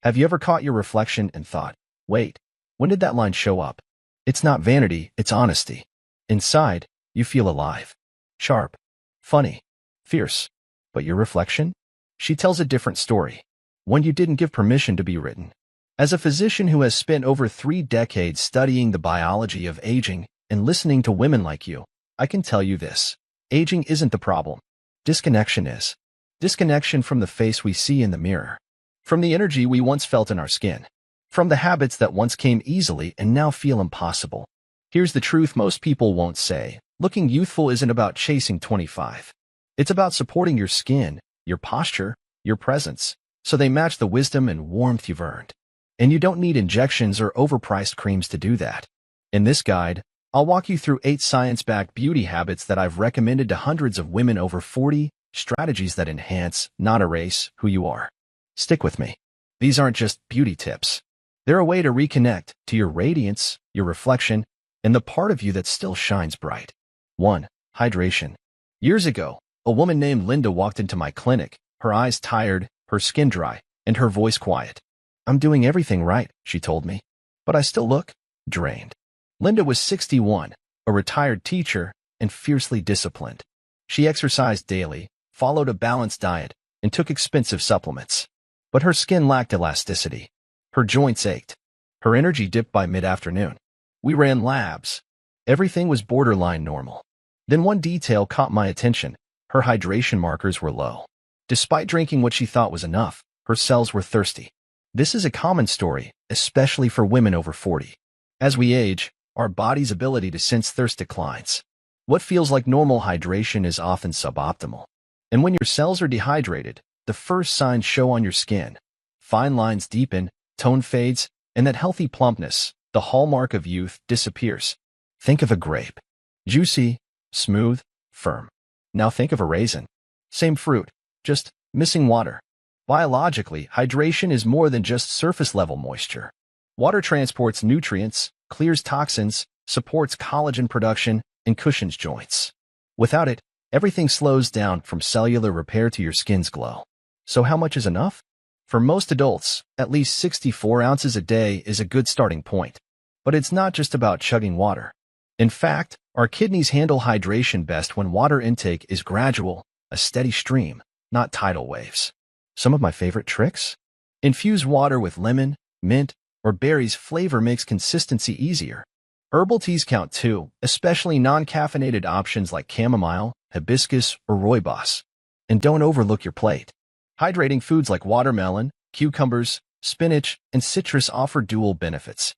Have you ever caught your reflection and thought, wait, when did that line show up? It's not vanity, it's honesty. Inside, you feel alive, sharp, funny, fierce. But your reflection? She tells a different story, one you didn't give permission to be written. As a physician who has spent over 3 decades studying the biology of aging and listening to women like you, I can tell you this. Aging isn't the problem. Disconnection is. Disconnection from the face we see in the mirror, from the energy we once felt in our skin, from the habits that once came easily and now feel impossible. Here's the truth most people won't say. Looking youthful isn't about chasing 25. It's about supporting your skin, your posture, your presence, so they match the wisdom and warmth you've earned. And you don't need injections or overpriced creams to do that. In this guide, I'll walk you through 8 science-backed beauty habits that I've recommended to hundreds of women over 40, strategies that enhance, not erase, who you are. Stick with me. These aren't just beauty tips. They're a way to reconnect to your radiance, your reflection, and the part of you that still shines bright. 1. Hydration. Years ago, a woman named Linda walked into my clinic, her eyes tired, her skin dry, and her voice quiet. "I'm doing everything right," she told me, "but I still look drained." Linda was 61, a retired teacher, and fiercely disciplined. She exercised daily, followed a balanced diet, and took expensive supplements. But her skin lacked elasticity. Her joints ached. Her energy dipped by mid-afternoon. We ran labs. Everything was borderline normal. Then one detail caught my attention. Her hydration markers were low. Despite drinking what she thought was enough, her cells were thirsty. This is a common story, especially for women over 40. As we age, our body's ability to sense thirst declines. What feels like normal hydration is often suboptimal. And when your cells are dehydrated, the first signs show on your skin. Fine lines deepen, tone fades, and that healthy plumpness, the hallmark of youth, disappears. Think of a grape. Juicy, smooth, firm. Now think of a raisin. Same fruit, just missing water. Biologically, hydration is more than just surface-level moisture. Water transports nutrients, clears toxins, supports collagen production, and cushions joints. Without it, everything slows down from cellular repair to your skin's glow. So how much is enough? For most adults, at least 64 ounces a day is a good starting point. But it's not just about chugging water. In fact, our kidneys handle hydration best when water intake is gradual, a steady stream, not tidal waves. Some of my favorite tricks? Infuse water with lemon, mint, or berries. Flavor makes consistency easier. Herbal teas count too, especially non-caffeinated options like chamomile, hibiscus, or rooibos. And don't overlook your plate. Hydrating foods like watermelon, cucumbers, spinach, and citrus offer dual benefits.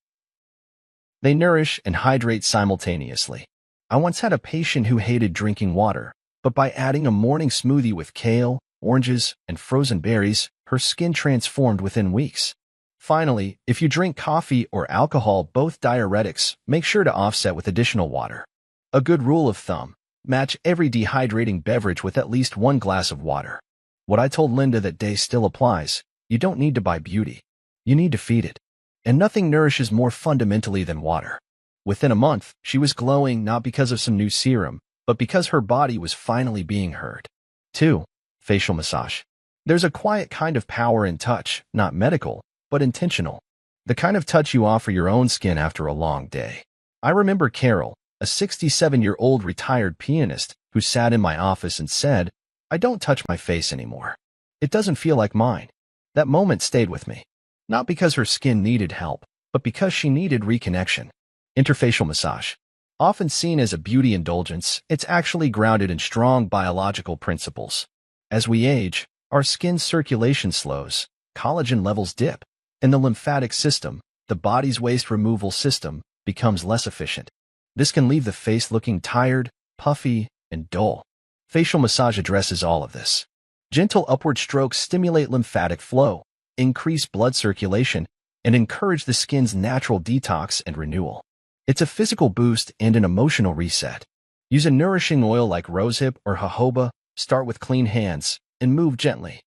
They nourish and hydrate simultaneously. I once had a patient who hated drinking water, but by adding a morning smoothie with kale, oranges, and frozen berries, her skin transformed within weeks. Finally, if you drink coffee or alcohol, both diuretics, make sure to offset with additional water. A good rule of thumb: match every dehydrating beverage with at least 1 glass of water. What I told Linda that day still applies. You don't need to buy beauty. You need to feed it. And nothing nourishes more fundamentally than water. Within a month, she was glowing not because of some new serum, but because her body was finally being heard. 2. Facial massage. There's a quiet kind of power in touch, not medical, but intentional. The kind of touch you offer your own skin after a long day. I remember Carol, a 67-year-old retired pianist, who sat in my office and said, "I don't touch my face anymore. It doesn't feel like mine." That moment stayed with me. Not because her skin needed help, but because she needed reconnection. Interfacial massage. Often seen as a beauty indulgence, it's actually grounded in strong biological principles. As we age, our skin's circulation slows, collagen levels dip, and the lymphatic system, the body's waste removal system, becomes less efficient. This can leave the face looking tired, puffy, and dull. Facial massage addresses all of this. Gentle upward strokes stimulate lymphatic flow, increase blood circulation, and encourage the skin's natural detox and renewal. It's a physical boost and an emotional reset. Use a nourishing oil like rosehip or jojoba, start with clean hands, and move gently.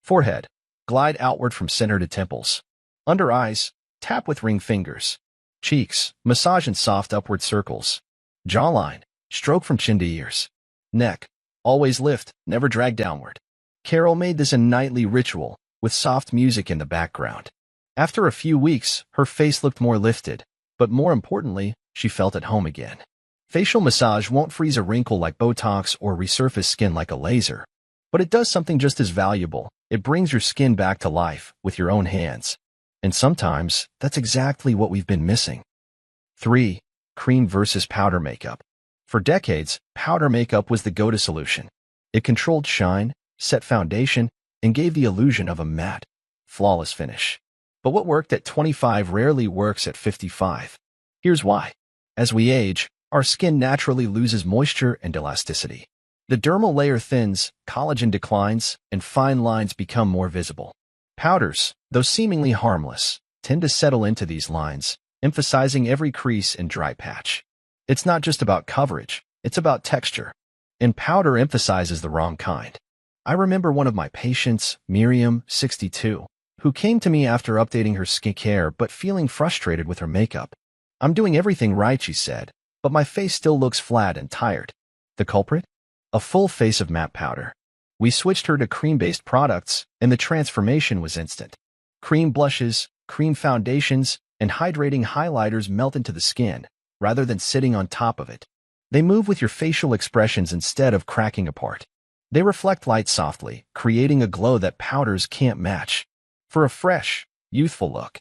Forehead. Glide outward from center to temples. Under eyes, tap with ring fingers. Cheeks, massage in soft upward circles. Jawline, stroke from chin to ears. Neck, always lift, never drag downward. Carol made this a nightly ritual, with soft music in the background. After a few weeks, her face looked more lifted, but more importantly, she felt at home again. Facial massage won't freeze a wrinkle like Botox or resurface skin like a laser, but it does something just as valuable. It brings your skin back to life with your own hands. And sometimes, that's exactly what we've been missing. 3. Cream versus powder makeup. For decades, powder makeup was the go-to solution. It controlled shine, set foundation, and gave the illusion of a matte, flawless finish. But what worked at 25 rarely works at 55. Here's why. As we age, our skin naturally loses moisture and elasticity. The dermal layer thins, collagen declines, and fine lines become more visible. Powders, though seemingly harmless, tend to settle into these lines, emphasizing every crease and dry patch. It's not just about coverage, it's about texture. And powder emphasizes the wrong kind. I remember one of my patients, Miriam, 62, who came to me after updating her skincare but feeling frustrated with her makeup. "I'm doing everything right," she said, "but my face still looks flat and tired." The culprit? A full face of matte powder. We switched her to cream-based products, and the transformation was instant. Cream blushes, cream foundations, and hydrating highlighters melt into the skin, rather than sitting on top of it. They move with your facial expressions instead of cracking apart. They reflect light softly, creating a glow that powders can't match. For a fresh, youthful look,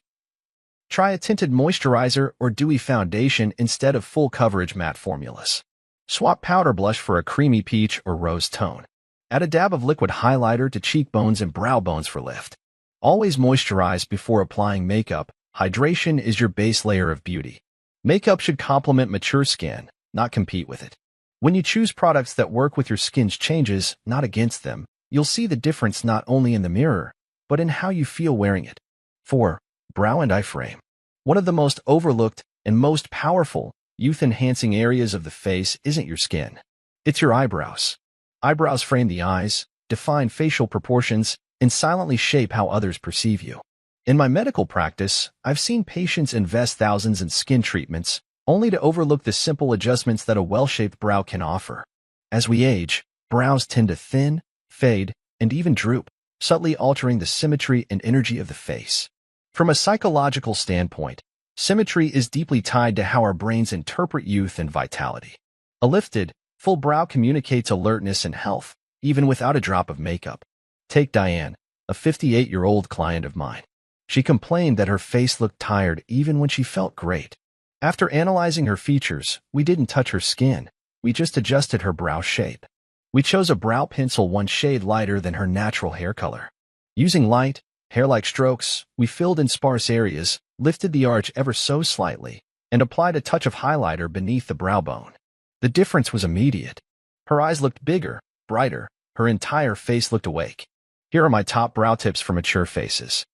try a tinted moisturizer or dewy foundation instead of full-coverage matte formulas. Swap powder blush for a creamy peach or rose tone. Add a dab of liquid highlighter to cheekbones and brow bones for lift. Always moisturize before applying makeup. Hydration is your base layer of beauty. Makeup should complement mature skin, not compete with it. When you choose products that work with your skin's changes, not against them, you'll see the difference not only in the mirror, but in how you feel wearing it. 4. Brow and eye frame. One of the most overlooked and most powerful youth-enhancing areas of the face isn't your skin. It's your eyebrows. Eyebrows frame the eyes, define facial proportions, and silently shape how others perceive you. In my medical practice, I've seen patients invest thousands in skin treatments, only to overlook the simple adjustments that a well-shaped brow can offer. As we age, brows tend to thin, fade, and even droop, subtly altering the symmetry and energy of the face. From a psychological standpoint, symmetry is deeply tied to how our brains interpret youth and vitality. A lifted, full brow communicates alertness and health, even without a drop of makeup. Take Diane, a 58-year-old client of mine. She complained that her face looked tired even when she felt great. After analyzing her features, we didn't touch her skin, we just adjusted her brow shape. We chose a brow pencil one shade lighter than her natural hair color. Using light, hair-like strokes, we filled in sparse areas, lifted the arch ever so slightly, and applied a touch of highlighter beneath the brow bone. The difference was immediate. Her eyes looked bigger, brighter, her entire face looked awake. Here are my top brow tips for mature faces.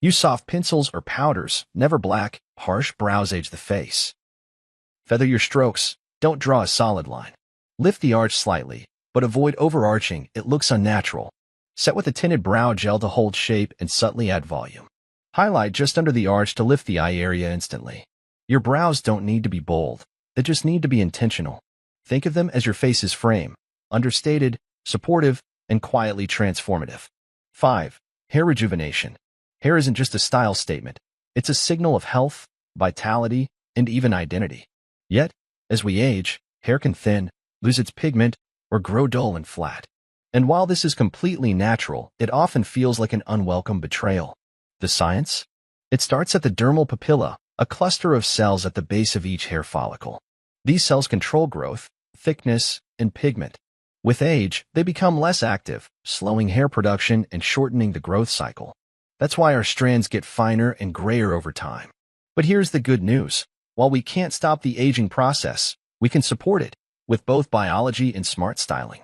Use soft pencils or powders, never black, harsh brows age the face. Feather your strokes, don't draw a solid line. Lift the arch slightly, but avoid overarching, it looks unnatural. Set with a tinted brow gel to hold shape and subtly add volume. Highlight just under the arch to lift the eye area instantly. Your brows don't need to be bold, they just need to be intentional. Think of them as your face's frame, understated, supportive, and quietly transformative. 5. Hair rejuvenation. Hair isn't just a style statement, it's a signal of health, vitality, and even identity. Yet, as we age, hair can thin, lose its pigment, or grow dull and flat. And while this is completely natural, it often feels like an unwelcome betrayal. The science? It starts at the dermal papilla, a cluster of cells at the base of each hair follicle. These cells control growth, thickness, and pigment. With age, they become less active, slowing hair production and shortening the growth cycle. That's why our strands get finer and grayer over time. But here's the good news. While we can't stop the aging process, we can support it with both biology and smart styling.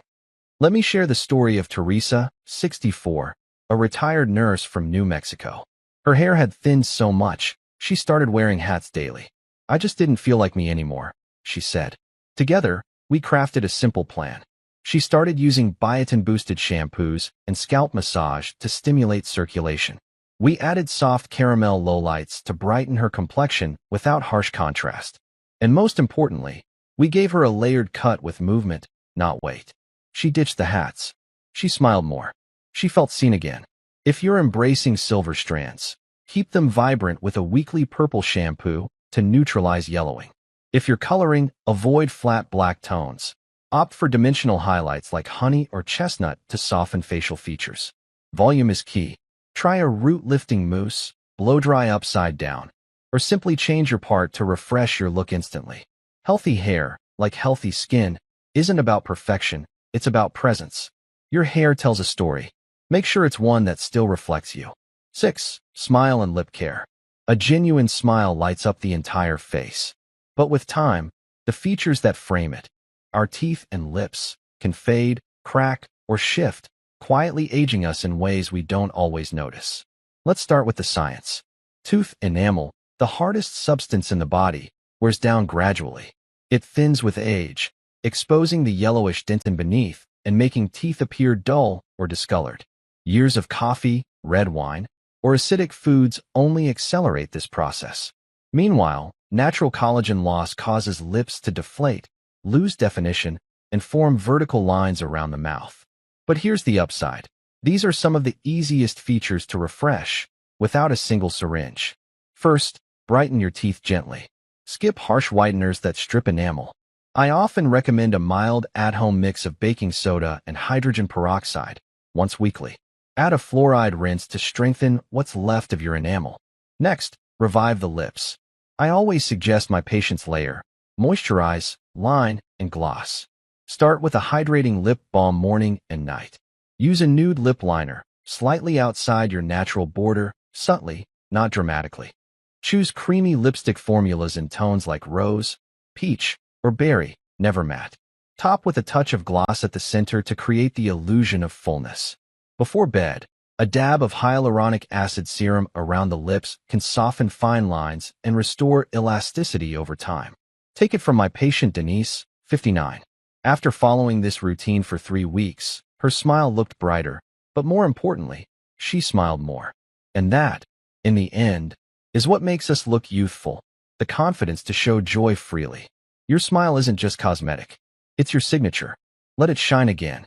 Let me share the story of Teresa, 64, a retired nurse from New Mexico. Her hair had thinned so much, she started wearing hats daily. "I just didn't feel like me anymore," she said. Together, we crafted a simple plan. She started using biotin-boosted shampoos and scalp massage to stimulate circulation. We added soft caramel lowlights to brighten her complexion without harsh contrast. And most importantly, we gave her a layered cut with movement, not weight. She ditched the hats. She smiled more. She felt seen again. If you're embracing silver strands, keep them vibrant with a weekly purple shampoo to neutralize yellowing. If you're coloring, avoid flat black tones. Opt for dimensional highlights like honey or chestnut to soften facial features. Volume is key. Try a root-lifting mousse, blow-dry upside down, or simply change your part to refresh your look instantly. Healthy hair, like healthy skin, isn't about perfection, it's about presence. Your hair tells a story. Make sure it's one that still reflects you. 6. Smile and lip care. A genuine smile lights up the entire face. But with time, the features that frame it, our teeth and lips, can fade, crack, or shift, quietly aging us in ways we don't always notice. Let's start with the science. Tooth enamel, the hardest substance in the body, wears down gradually. It thins with age, exposing the yellowish dentin beneath and making teeth appear dull or discolored. Years of coffee, red wine, or acidic foods only accelerate this process. Meanwhile, natural collagen loss causes lips to deflate, lose definition, and form vertical lines around the mouth. But here's the upside. These are some of the easiest features to refresh without a single syringe. First, brighten your teeth gently. Skip harsh whiteners that strip enamel. I often recommend a mild at-home mix of baking soda and hydrogen peroxide once weekly. Add a fluoride rinse to strengthen what's left of your enamel. Next, revive the lips. I always suggest my patients layer, moisturize, line, and gloss. Start with a hydrating lip balm morning and night. Use a nude lip liner, slightly outside your natural border, subtly, not dramatically. Choose creamy lipstick formulas in tones like rose, peach, or berry, never matte. Top with a touch of gloss at the center to create the illusion of fullness. Before bed, a dab of hyaluronic acid serum around the lips can soften fine lines and restore elasticity over time. Take it from my patient Denise, 59. After following this routine for 3 weeks, her smile looked brighter, but more importantly, she smiled more. And that, in the end, is what makes us look youthful, the confidence to show joy freely. Your smile isn't just cosmetic. It's your signature. Let it shine again.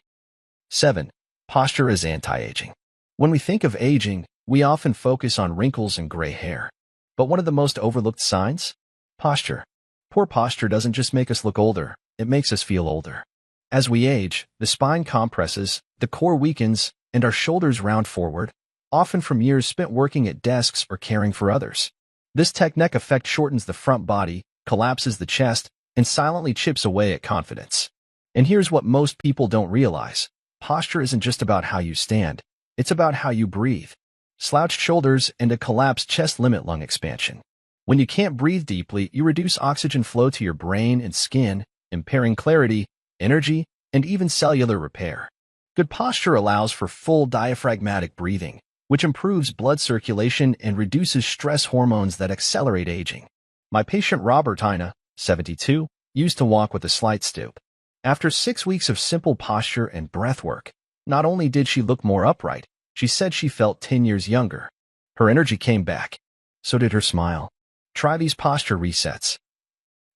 7. Posture as anti-aging. When we think of aging, we often focus on wrinkles and gray hair. But one of the most overlooked signs? Posture. Poor posture doesn't just make us look older, it makes us feel older. As we age, the spine compresses, the core weakens, and our shoulders round forward, often from years spent working at desks or caring for others. This tech-neck effect shortens the front body, collapses the chest, and silently chips away at confidence. And here's what most people don't realize. Posture isn't just about how you stand, it's about how you breathe. Slouched shoulders and a collapsed chest limit lung expansion. When you can't breathe deeply, you reduce oxygen flow to your brain and skin, impairing clarity, energy, and even cellular repair. Good posture allows for full diaphragmatic breathing, which improves blood circulation and reduces stress hormones that accelerate aging. My patient Robertina, 72, used to walk with a slight stoop. After 6 weeks of simple posture and breath work, not only did she look more upright, she said she felt 10 years younger. Her energy came back. So did her smile. Try these posture resets.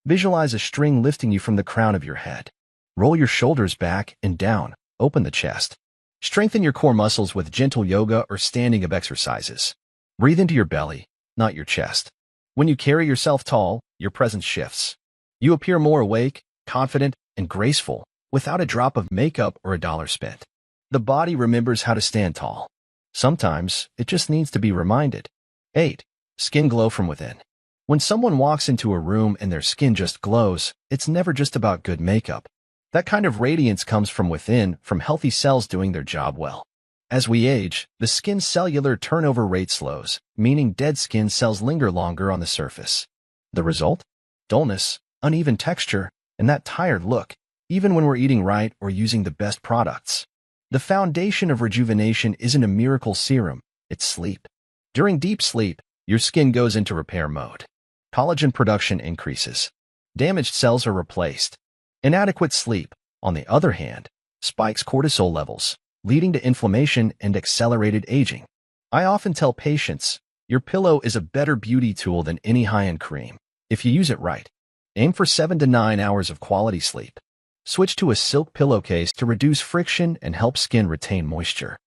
Visualize a string lifting you from the crown of your head. Roll your shoulders back and down. Open the chest. Strengthen your core muscles with gentle yoga or standing up exercises. Breathe into your belly, not your chest. When you carry yourself tall, your presence shifts. You appear more awake, confident, and graceful, without a drop of makeup or a dollar spent. The body remembers how to stand tall. Sometimes, it just needs to be reminded. 8. Skin glow from within. When someone walks into a room and their skin just glows, it's never just about good makeup. That kind of radiance comes from within, from healthy cells doing their job well. As we age, the skin's cellular turnover rate slows, meaning dead skin cells linger longer on the surface. The result? Dullness, uneven texture, and that tired look, even when we're eating right or using the best products. The foundation of rejuvenation isn't a miracle serum, it's sleep. During deep sleep, your skin goes into repair mode. Collagen production increases. Damaged cells are replaced. Inadequate sleep, on the other hand, spikes cortisol levels, leading to inflammation and accelerated aging. I often tell patients, your pillow is a better beauty tool than any high-end cream, if you use it right. Aim for 7 to 9 hours of quality sleep. Switch to a silk pillowcase to reduce friction and help skin retain moisture.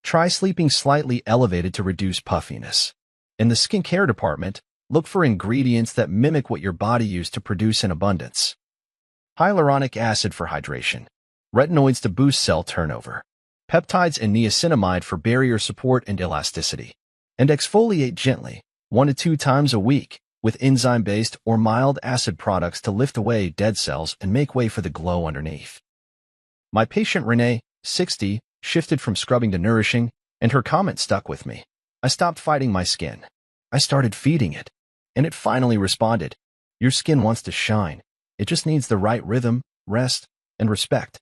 Try sleeping slightly elevated to reduce puffiness. In the skincare department, look for ingredients that mimic what your body used to produce in abundance. Hyaluronic acid for hydration, retinoids to boost cell turnover, peptides and niacinamide for barrier support and elasticity. And exfoliate gently, 1 to 2 times a week, with enzyme-based or mild acid products to lift away dead cells and make way for the glow underneath. My patient Renee, 60, shifted from scrubbing to nourishing, and her comment stuck with me. I stopped fighting my skin. I started feeding it, and it finally responded. Your skin wants to shine. It just needs the right rhythm, rest, and respect.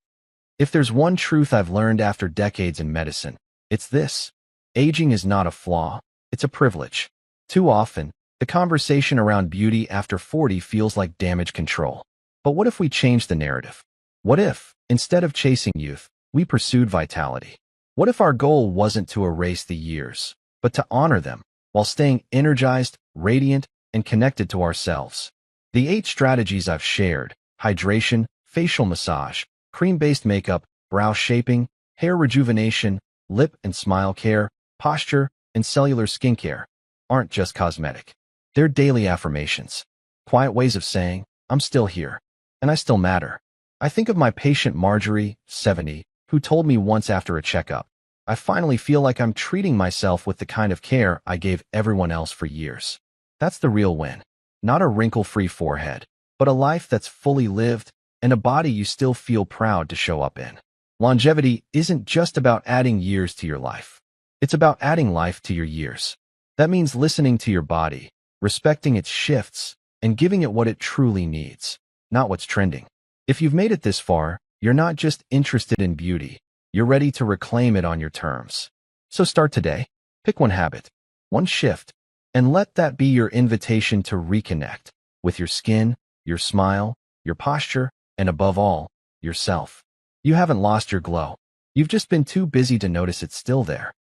If there's one truth I've learned after decades in medicine, it's this. Aging is not a flaw, it's a privilege. Too often, the conversation around beauty after 40 feels like damage control. But what if we change the narrative? What if, instead of chasing youth, we pursued vitality? What if our goal wasn't to erase the years, but to honor them while staying energized, radiant, and connected to ourselves? The 8 strategies I've shared, hydration, facial massage, cream-based makeup, brow shaping, hair rejuvenation, lip and smile care, posture, and cellular skincare, aren't just cosmetic. They're daily affirmations, quiet ways of saying, I'm still here, and I still matter. I think of my patient Marjorie, 70, who told me once after a checkup, I finally feel like I'm treating myself with the kind of care I gave everyone else for years. That's the real win. Not a wrinkle-free forehead, but a life that's fully lived and a body you still feel proud to show up in. Longevity isn't just about adding years to your life. It's about adding life to your years. That means listening to your body, respecting its shifts, and giving it what it truly needs, not what's trending. If you've made it this far, you're not just interested in beauty, you're ready to reclaim it on your terms. So start today. Pick one habit, one shift, and let that be your invitation to reconnect with your skin, your smile, your posture, and above all, yourself. You haven't lost your glow. You've just been too busy to notice it's still there.